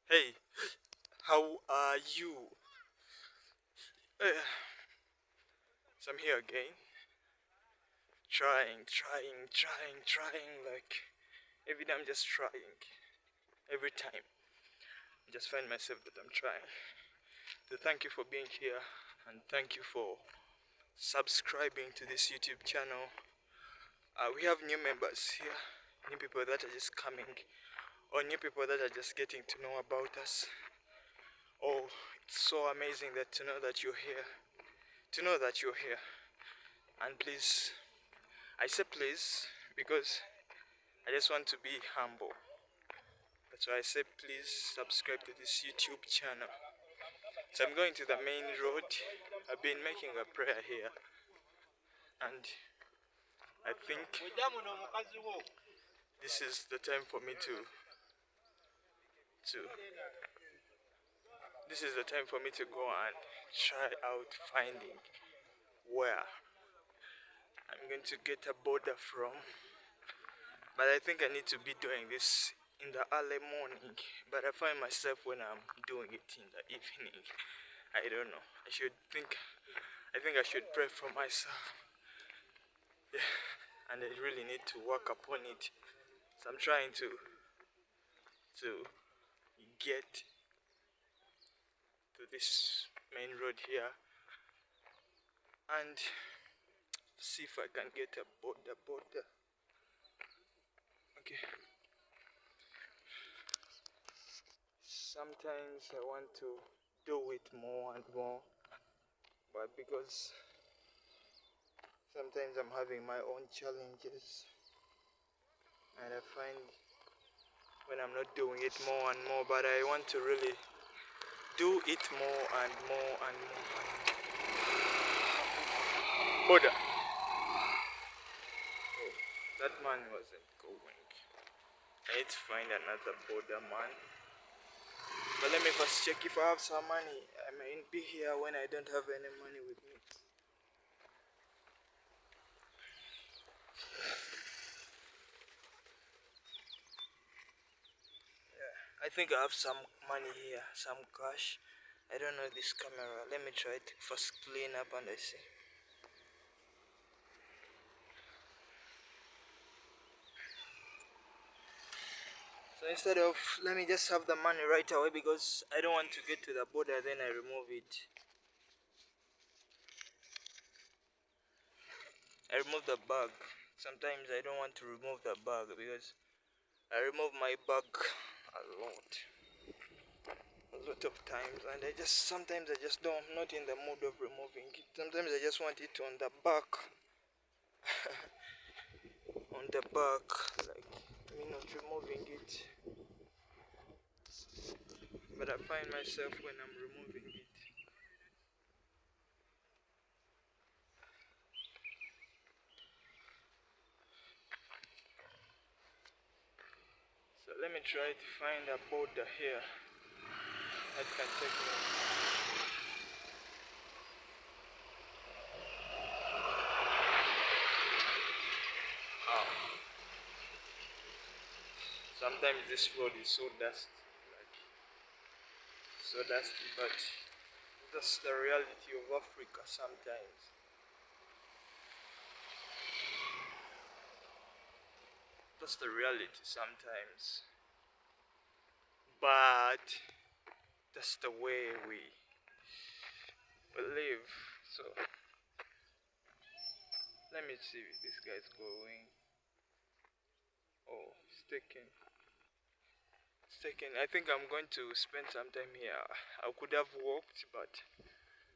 Hey, how are you? Uh, so I'm here again, trying. Like every day, I'm just trying. Every time, I just find myself that I'm trying. So thank you for being here, and thank you for subscribing to this YouTube channel. We have new members here, new people that are just coming, or new people that are just getting to know about us. Oh, it's so amazing that to know that you're here. To know that you're here. And please, I say please because I just want to be humble. That's why I say please subscribe to this YouTube channel. So I'm going to the main road. I've been making a prayer here, and I think this is the time for me to this is the time for me to go and try out finding where I'm going to get a border from. But I think I need to be doing this in the early morning. But I find myself when I'm doing it in the evening. I don't know. I think I should pray for myself. Yeah. And I really need to work upon it. So I'm trying to get to this main road here and see if I can get a border. Okay. Sometimes I want to do it more and more, but because sometimes I'm having my own challenges, and I find when I'm not doing it more and more, but I want to really do it more and more and more. Boda. Oh, that man wasn't going. I need to find another border man. But let me first check if I have some money. I may be here when I don't have any money with me. Yeah, I think I have some money here, some cash. I don't know this camera. Let me try to first clean up and I see. So instead of, let me just have the money right away because I don't want to get to the border then I remove it. I remove the bag. Sometimes I don't want to remove the bag because I remove my bag a lot of times, and sometimes I just don't, I'm not in the mood of removing it. Sometimes I just want it on the back. On the back, like me not removing it. But I find myself when I'm removing it. So let me try to find a border here that can take me. Sometimes this road is so dusty, but that's the reality of Africa sometimes. That's the reality sometimes. But that's the way we live. So let me see if this guy's going. Oh, it's taking. I think I'm going to spend some time here. I could have walked, but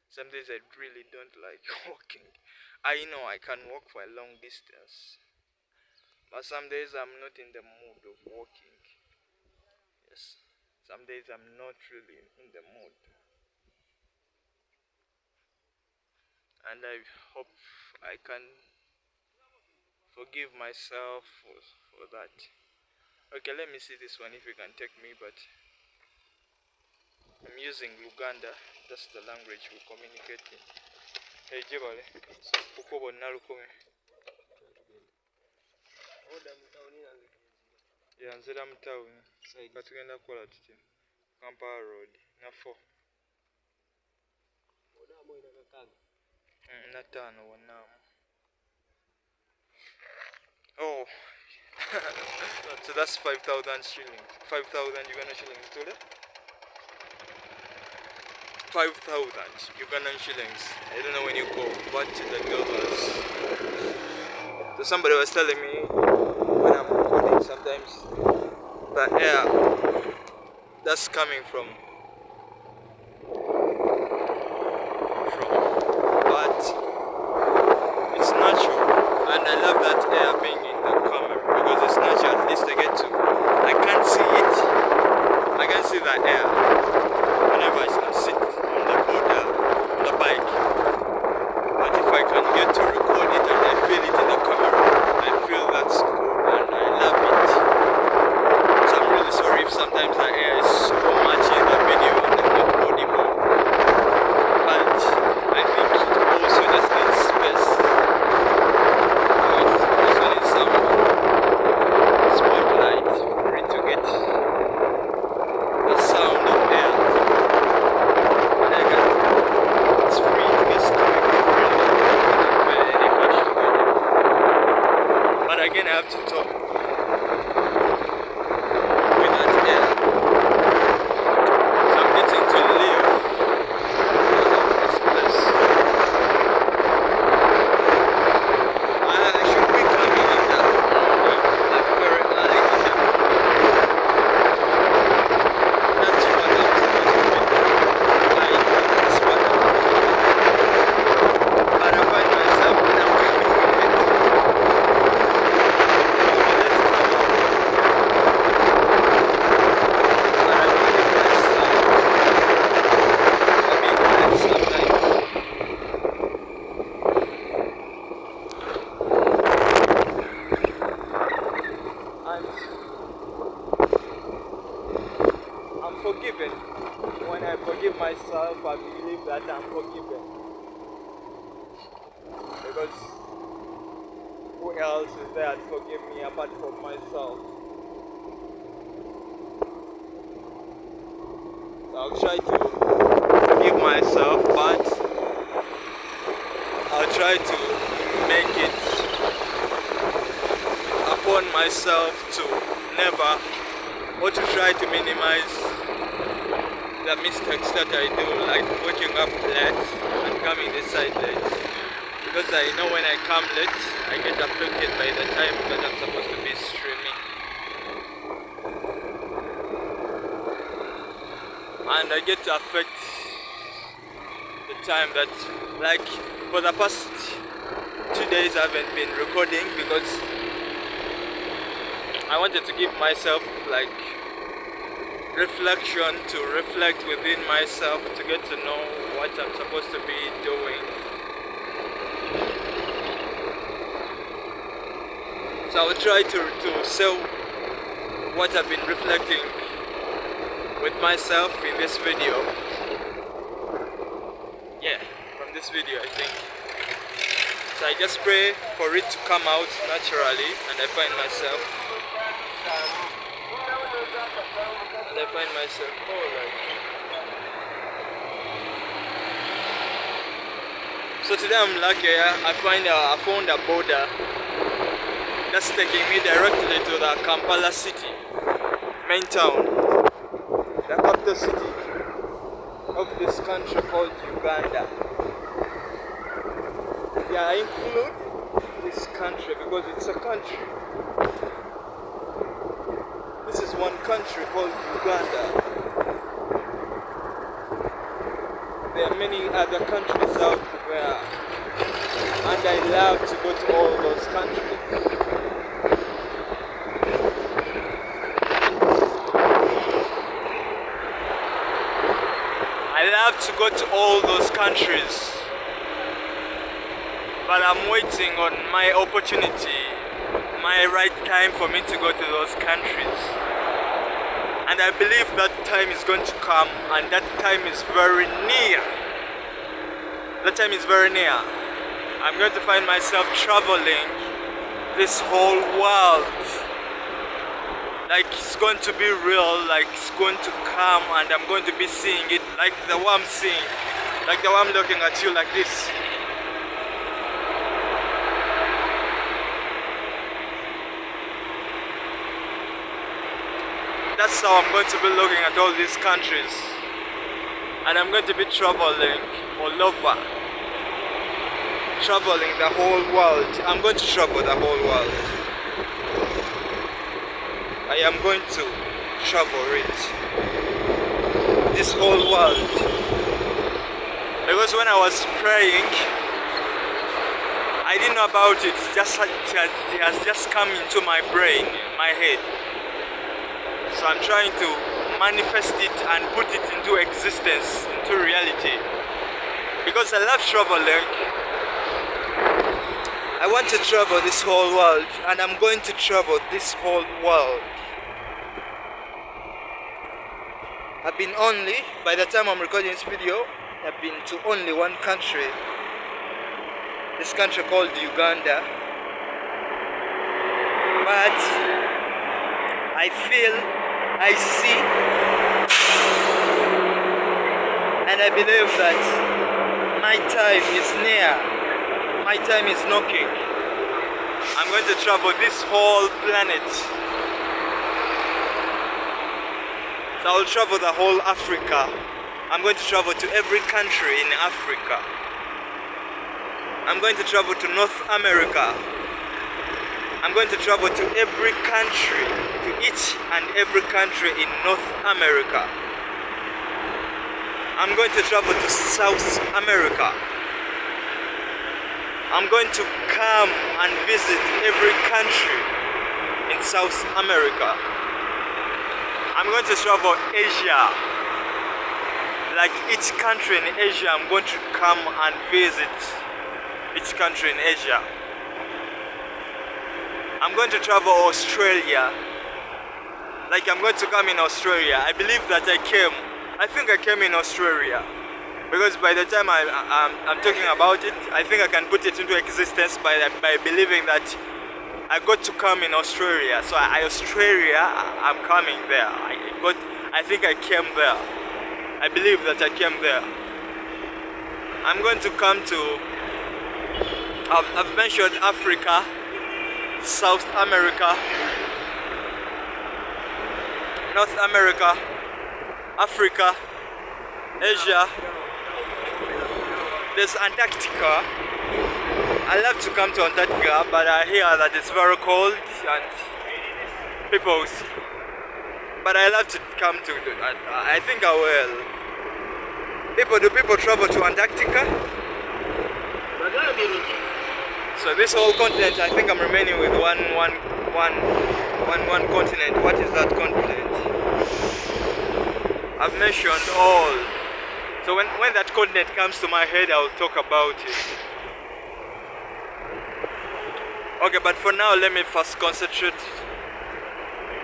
some days I really don't like walking. I know I can walk for a long distance, but some days I'm not in the mood of walking. Yes, some days I'm not really in the mood, and I hope I can forgive myself for that. Okay, let me see this one if you can take me, but I'm using Luganda. That's the language we communicate in. Hey, Jebale. Ukobo nalukume. Yanzira mu town. Katugenda kukola tutya. Kampala Road. Na 4. Na 5 wanamu. Oh. So that's 5,000 shillings. 5,000 Ugandan shillings. Today? 5,000 Ugandan shillings. I don't know when you convert to the dollars. So somebody was telling me when I'm recording, sometimes the air that's coming from but it's natural, and I love that air being in the camera because it's natural. At least I can't see it. I can see the air whenever I sit on the Boda, on the bike. But if I can get to record it and I feel it in the camera, I feel that's good and I love it. So I'm really sorry if sometimes the air is so much in the video and I'm not audible. But I think it also just needs space. It also needs some spotlight for it to get the sound of air. And I can, it's free to get stuck. But again, I have to talk with that air. So I'm getting to live this place. I should be coming in the morning, like very early in the morning. That's what I'm supposed to be. That's what I'm doing. But I find myself when I'm coming with it. I'm forgiven. When I forgive myself, I believe that I'm forgiven. Because who else is there to forgive me apart from myself? So I'll try to forgive myself, but I'll try to make it upon myself to never, or to try to minimize the mistakes that I do, like waking up late and coming this side late. Because I know when I come late, I get affected by the time that I'm supposed to be streaming. And I get to affect the time that, like, for the past 2 days I haven't been recording because I wanted to give myself, like, reflection, to reflect within myself, to get to know what I'm supposed to be doing. So I will try to say what I've been reflecting with myself in this video. Yeah, from this video I think. So I just pray for it to come out naturally, and I find myself alright. So today I'm lucky. I found a Boda that's taking me directly to the Kampala city, main town, the capital city of this country called Uganda. Yeah, I include this country because it's a country. This is one country called Uganda. There are many other countries out there, and I love to go to all those countries. I love to go to all those countries, but I'm waiting on my opportunity, my right time for me to go to those countries. And I believe that time is going to come, and that time is very near. That time is very near. I'm going to find myself traveling this whole world. like it's going to be real, like it's going to come, and I'm going to be seeing it like the way I'm seeing, like the way I'm looking at you like this. That's how I'm going to be looking at all these countries, and I'm going to be traveling all over, traveling the whole world. I'm going to travel the whole world. I am going to travel it, this whole world, because when I was praying, I didn't know about it. It has just come into my brain, my head. So I'm trying to manifest it and put it into existence, into reality. Because I love traveling. I want to travel this whole world, and I'm going to travel this whole world. I've been only, by the time I'm recording this video, I've been to only one country. This country called Uganda. But I feel, I see, and I believe that my time is near. My time is knocking. I'm going to travel this whole planet. So I'll travel the whole Africa. I'm going to travel to every country in Africa. I'm going to travel to North America. I'm going to travel to every country, to each and every country in North America. I'm going to travel to South America. I'm going to come and visit every country in South America. I'm going to travel Asia. Like each country in Asia, I'm going to come and visit each country in Asia. I'm going to travel Australia. Like I'm going to come in Australia. I believe that I think I came in Australia. Because by the time I'm talking about it, I think I can put it into existence by believing that I got to come in Australia. So Australia, I'm coming there. I think I came there. I believe that I came there. I'm going to come to, I've mentioned Africa, South America, North America, Africa, Asia. There's Antarctica. I love to come to Antarctica, but I hear that it's very cold and but I love to come to I think I will. Do people travel to Antarctica? So this whole continent, I think I'm remaining with one continent. What is that continent? I've mentioned all. So when that continent comes to my head, I'll talk about it. Okay, but for now, let me first concentrate.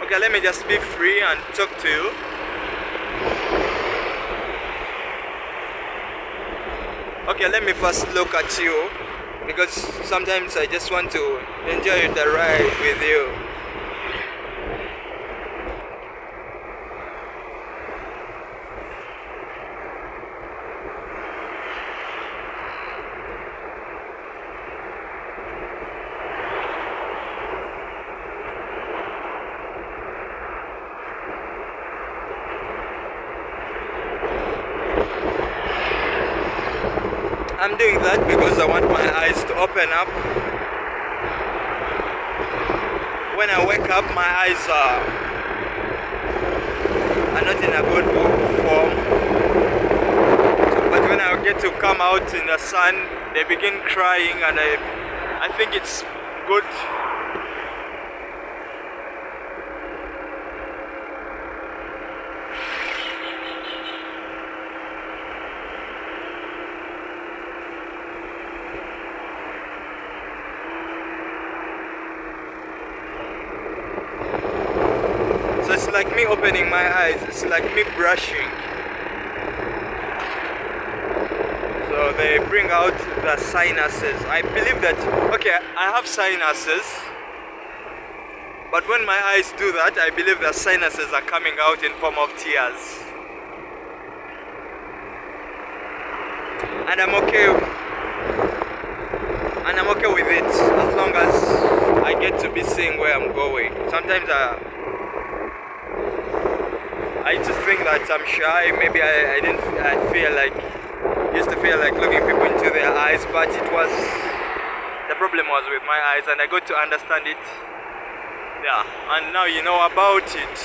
Okay, let me just be free and talk to you. Okay, let me first look at you, because sometimes I just want to enjoy the ride with you. I'm doing that because I want my eyes to open up. When I wake up, my eyes are not in a good form. But when I get to come out in the sun, they begin crying, and I think it's good. So it's like me opening my eyes, it's like me brushing. So they bring out the sinuses. I believe that, okay, I have sinuses. But when my eyes do that, I believe the sinuses are coming out in form of tears. And I'm okay. And I'm okay with it as long as I get to be seeing where I'm going. Sometimes I used to think that I'm shy. Maybe I used to feel like looking people into their eyes, but the problem was with my eyes, and I got to understand it. Yeah, and now you know about it.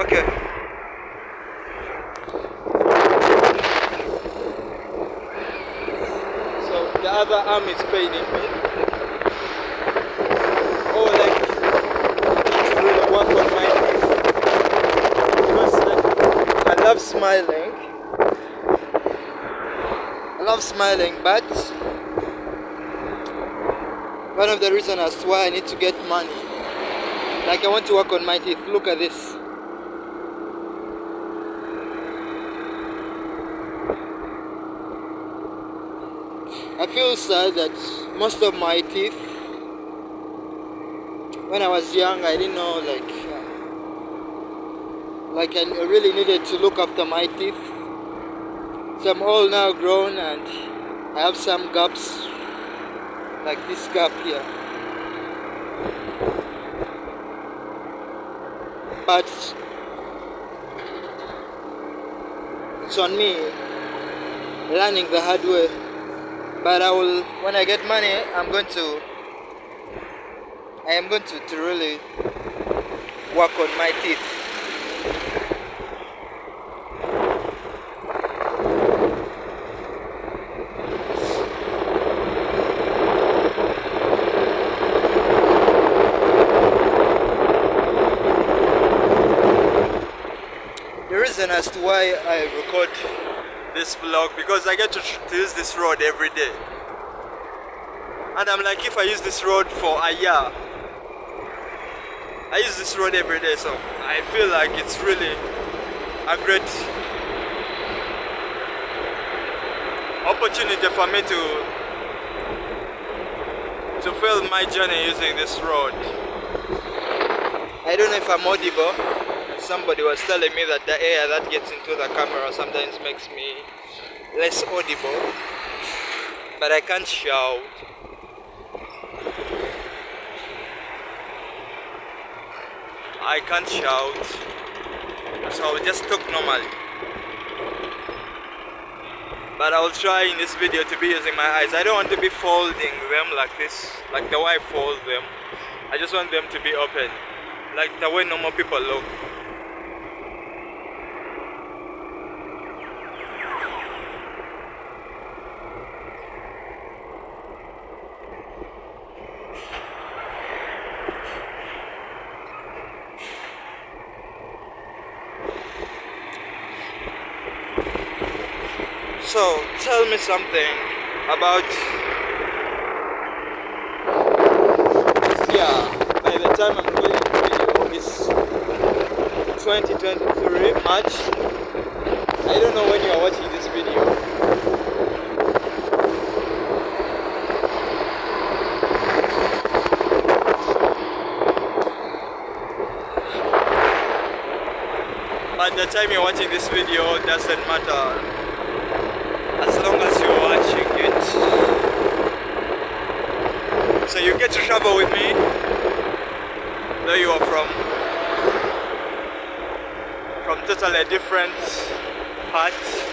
Okay. So the other arm is paining me. Oh, like I need to really work on my teeth. Because I love smiling. But one of the reasons as to why I need to get money, like I want to work on my teeth. Look at this. I feel sad that most of my teeth, when I was young, I didn't know like I really needed to look after my teeth. So I'm all now grown and I have some gaps, like this gap here. But it's on me learning the hard way. But when I get money, I am going to really work on my teeth. The reason as to why I record this vlog, because I get to use this road every day, and I'm like, if I use this road for a year, I use this road every day, so I feel like it's really a great opportunity for me to feel my journey using this road. I don't know if I'm audible. Somebody was telling me that the air that gets into the camera sometimes makes me less audible, but I can't shout. So I'll just talk normally. But I'll try in this video to be using my eyes. I don't want to be folding them like this, like the way I fold them. I just want them to be open, like the way normal people look. So, tell me something about this year. By the time I'm doing the video, it's 2023, March. I don't know when you are watching this video. But the time you're watching this video doesn't matter, as long as you're watching it. So you get to travel with me, though you are from totally different parts,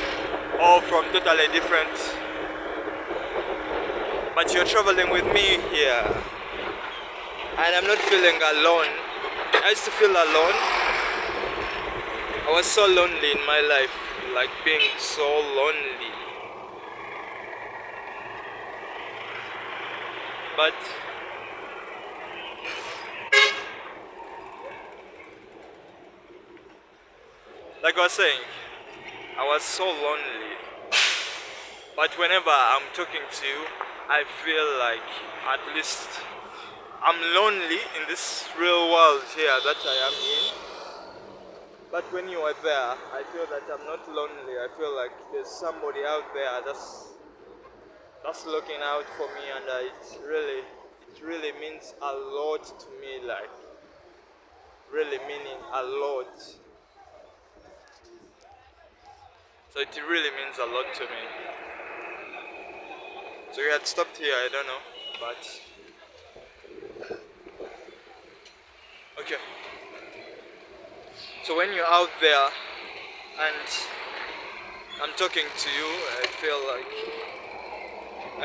or from totally different, but you're traveling with me here, and I'm not feeling alone. I used to feel alone. I was so lonely in my life, like being so lonely. But like I was saying, I was so lonely. But whenever I'm talking to you, I feel like at least I'm lonely in this real world here that I am in. But when you are there, I feel that I'm not lonely. I feel like there's somebody out there that's looking out for me, and it really means a lot to me, like really meaning a lot. So it really means a lot to me. So we had stopped here, I don't know, but okay. So when you're out there and I'm talking to you, I feel like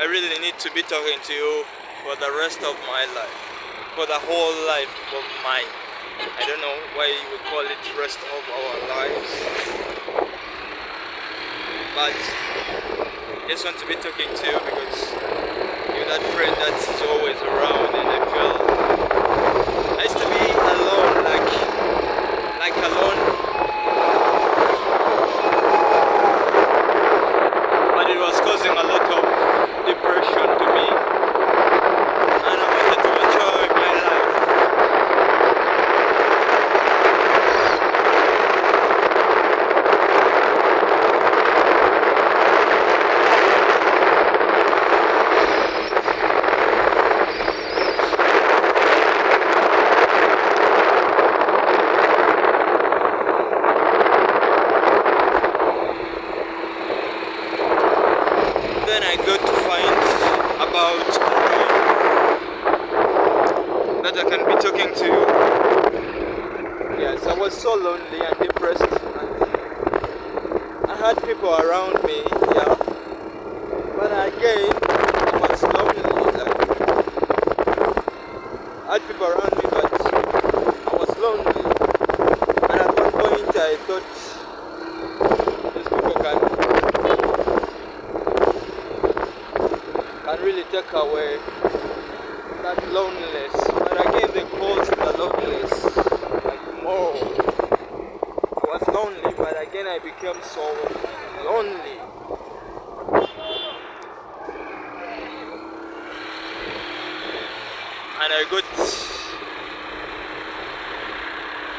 I really need to be talking to you for the rest of my life, for the whole life of mine. I don't know why we call it rest of our lives, but I just want to be talking to you because you're that friend that is always around, and I feel I used to be alone, like alone, but it was causing a lot of depression to me, and I wanted to enjoy my life. Then I got to find about that I can be talking to you. Yes, I was so lonely and depressed, and I had people around me, yeah. But again, I was lonely. I had people around me, but I was lonely. And at one point, I thought these people can really take away that loneliness, but again they caused the loneliness like more. I was lonely, but again I became so lonely. And I got,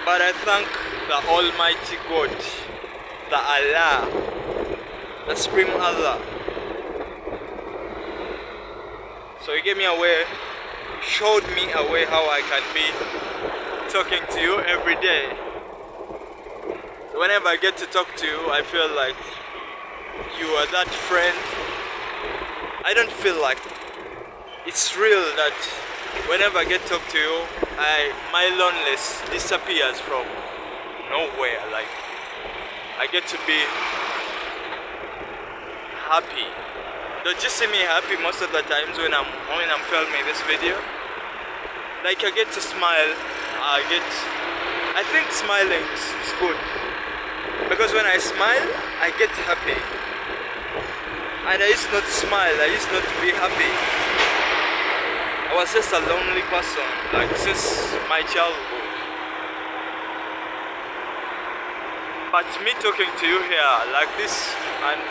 but I thank the Almighty God, the Allah, the Supreme Allah. So he gave me a way, showed me a way how I can be talking to you every day. So whenever I get to talk to you, I feel like you are that friend. I don't feel like it's real that whenever I get to talk to you, my loneliness disappears from nowhere. Like I get to be happy. Don't you see me happy most of the times when I'm filming this video? Like I get to smile. I think smiling is good, because when I smile, I get happy. And I used not to smile. I used not to be happy. I was just a lonely person, like since my childhood. But me talking to you here like this, and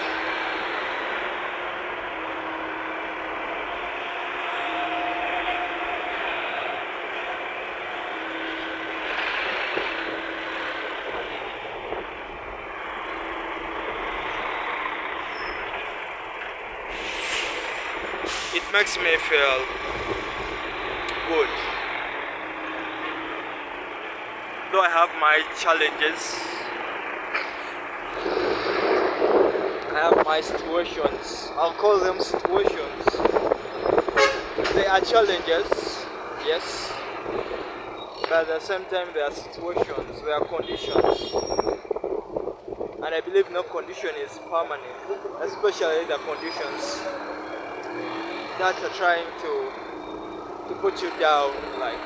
it makes me feel good. Though I have my challenges, I have my situations. I'll call them situations. They are challenges, yes, but at the same time they are situations, they are conditions. And I believe no condition is permanent, especially the conditions that are trying to put you down, like,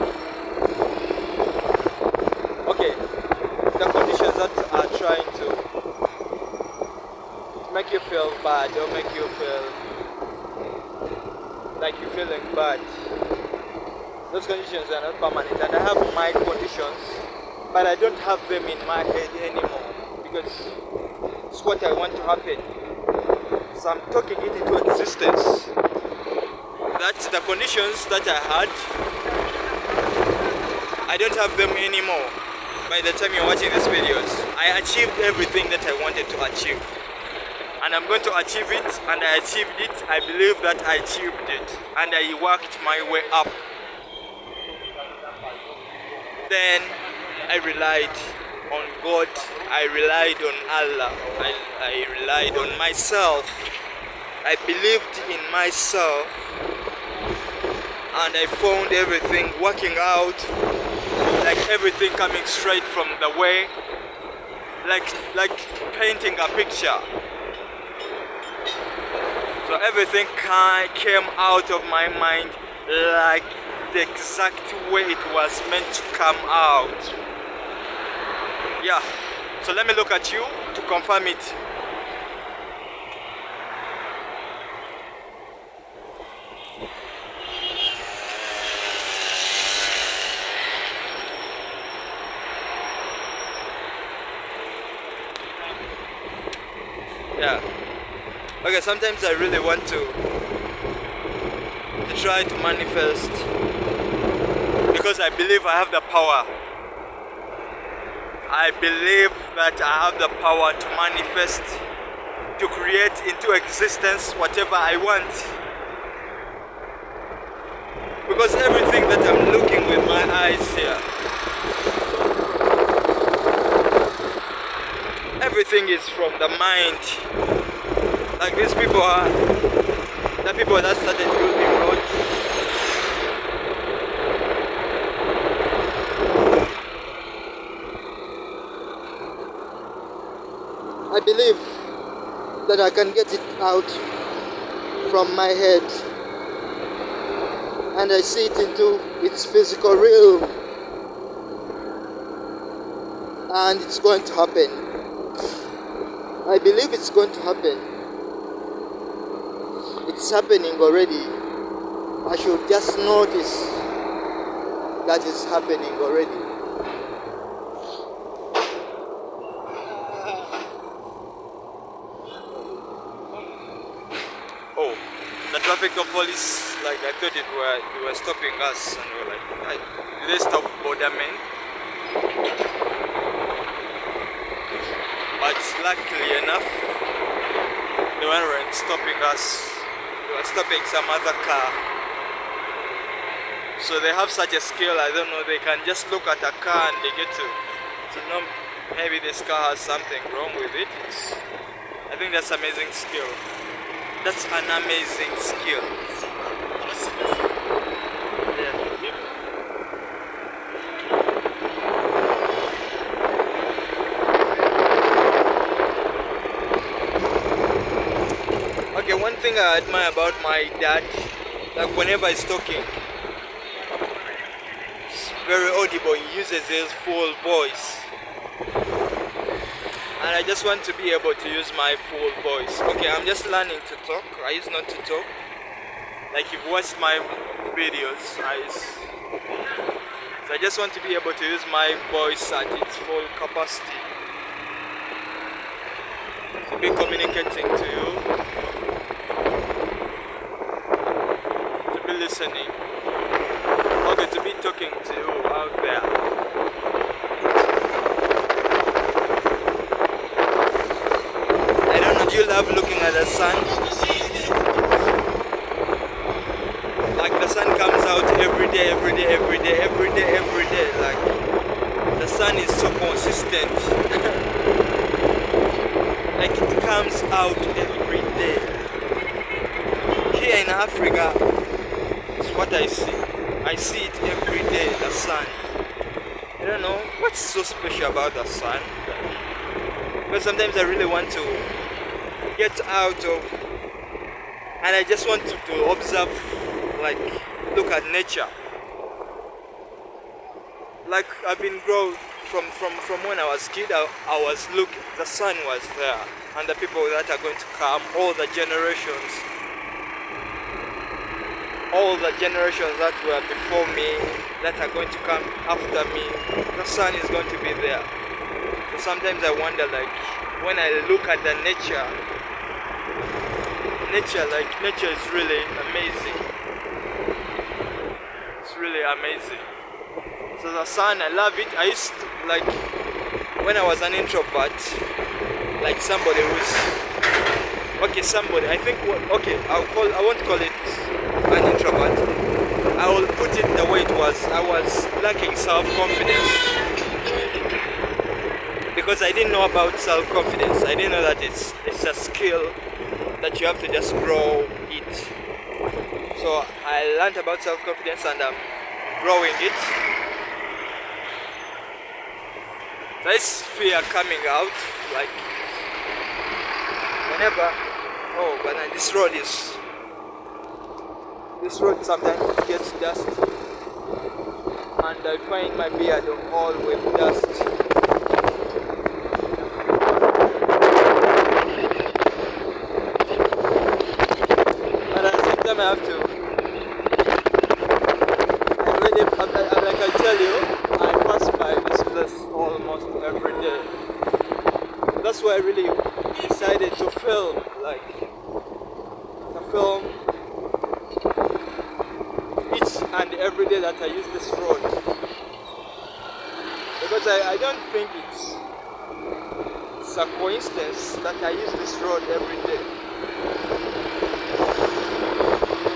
okay, the conditions that are trying to make you feel bad or make you feel like you're feeling bad, those conditions are not permanent. And I have my conditions, but I don't have them in my head anymore, because it's what I want to happen. So I'm talking it into existence. That's the conditions that I had. I don't have them anymore. By the time you're watching these videos, I achieved everything that I wanted to achieve. And I'm going to achieve it, and I achieved it. I believe that I achieved it. And I worked my way up. Then I relied on God. I relied on Allah. I relied on myself. I believed in myself. And I found everything working out. Like everything coming straight from the way. Like painting a picture. So everything came out of my mind like the exact way it was meant to come out. Yeah. So let me look at you to confirm it. Yeah. Okay, sometimes I really want to try to manifest because I believe I have the power. I believe that I have the power to manifest, to create into existence whatever I want. Because everything that I'm looking with my eyes here, everything is from the mind. Like these people are the people that started building roads. I believe that I can get it out from my head and I see it into its physical realm, and it's going to happen. I believe it's going to happen. It's happening already. I should just notice that it's happening already. Oh, the traffic police, like I thought they were stopping us, and we were like, did they stop Boda men? But luckily enough, they weren't stopping us. They were stopping some other car. So they have such a skill, I don't know, they can just look at a car and they get to know maybe this car has something wrong with it. I think that's amazing skill. That's an amazing skill. Okay, one thing I admire about my dad, like whenever he's talking, it's very audible, he uses his full voice. And I just want to be able to use my full voice. Okay, I'm just learning to talk. I used not to talk. Like you've watched my videos, so I just want to be able to use my voice at its full capacity. To be communicating to you. To be listening. Okay, to be talking to you out there. Do you love looking at the sun? Like the sun comes out every day. Like the sun is so consistent. Like it comes out every day. Here in Africa, it's what I see. I see it every day, the sun. I don't know what's so special about the sun. But sometimes I really want to get out of, and I just want to observe, like look at nature. Like I've been growing from when I was a kid. I was looking, the sun was there, and the people that are going to come, all the generations that were before me, that are going to come after me, the sun is going to be there. So sometimes I wonder, like when I look at the nature, nature is really amazing. It's really amazing. So the sun, I love it. I used to, like, when I was an introvert, like somebody who's okay, somebody I think okay, I won't call it an introvert. I will put it the way it was. I was lacking self-confidence because I didn't know about self-confidence. I didn't know that it's a skill that you have to just grow it. So I learned about self-confidence and I'm growing it. There's fear coming out, like whenever. Oh, but this road sometimes gets dust, and I find my beard all with dust. But at the same time, I have to. Like I tell you, I pass by this place almost every day. That's why I really decided to film, each and every day that I use this road, because I don't think it's a coincidence that I use this road every day.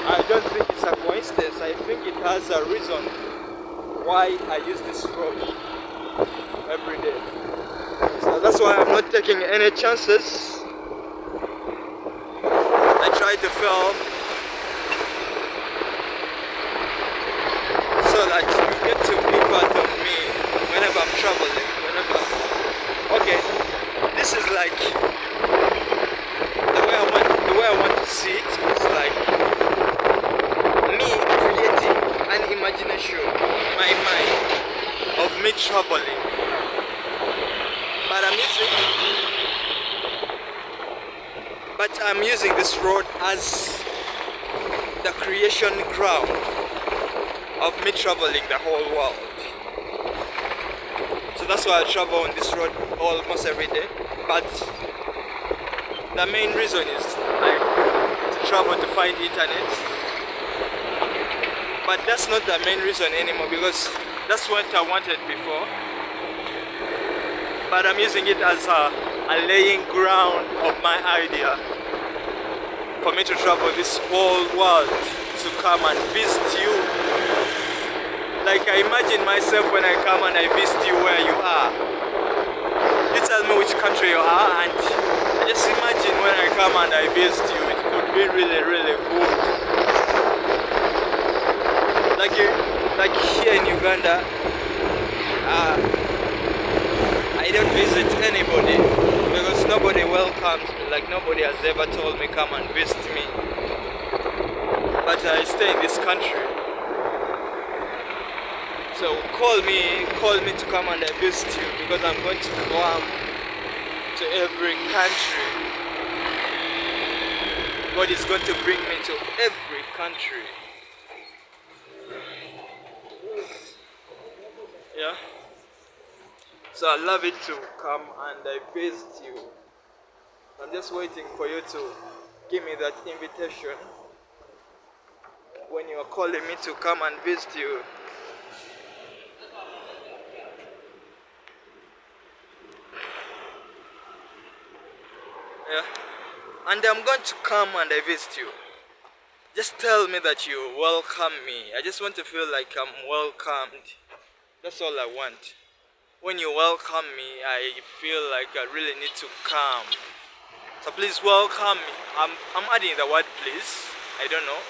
I don't think it's a coincidence. I think it has a reason why I use this road every day. So that's why I'm not taking any chances. I try to film so that you get to be part of me whenever I'm traveling, okay, this is like the way I want to see it is like me creating an imagination in my mind of me traveling, but I'm using this road as the creation ground of me traveling the whole world. So that's why I travel on this road almost every day. But the main reason is to travel to find internet. But that's not the main reason anymore, because that's what I wanted before. But I'm using it as a laying ground of my idea for me to travel this whole world to come and visit you. Like I imagine myself when I come and I visit you where you are. You tell me which country you are, and I just imagine when I come and I visit you, it could be really, really good. Like here in Uganda, I don't visit anybody because nobody welcomes me. Like nobody has ever told me come and visit me. But I stay in this country. So call me to come and I visit you, because I'm going to come to every country. God is going to bring me to every country. Yeah. So I love it to come and I visit you. I'm just waiting for you to give me that invitation when you are calling me to come and visit you. Yeah. And I'm going to come and I visit you. Just tell me that you welcome me. I just want to feel like I'm welcomed. That's all I want. When you welcome me, I feel like I really need to come. So please welcome me. I'm adding the word please. I don't know.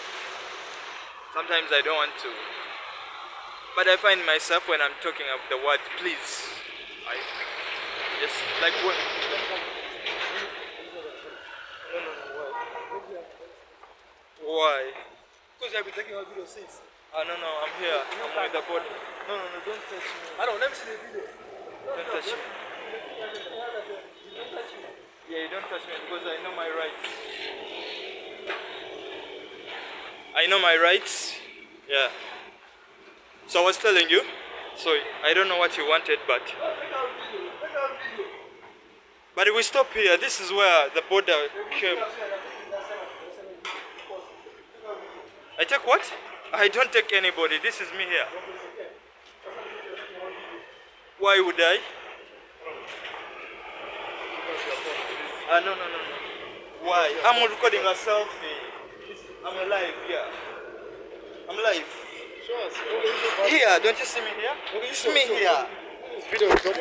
Sometimes I don't want to. But I find myself when I'm talking of the word please. I just like what. Why? Because I've been taking our video since. Oh no, I'm here. I'm with the Boda. No, don't touch me. I don't, let me see the video. Don't touch me. You don't touch me. Yeah, you don't touch me because I know my rights. I know my rights. Yeah. So I was telling you. So I don't know what you wanted, but. But we stop here. This is where the border came. I take what? I don't take anybody. This is me here. Why would I? No, no, no, no. Why? I'm recording a selfie. I'm alive, yeah. I'm live. Show us. Here, don't you see me here? You see me here. Video recording.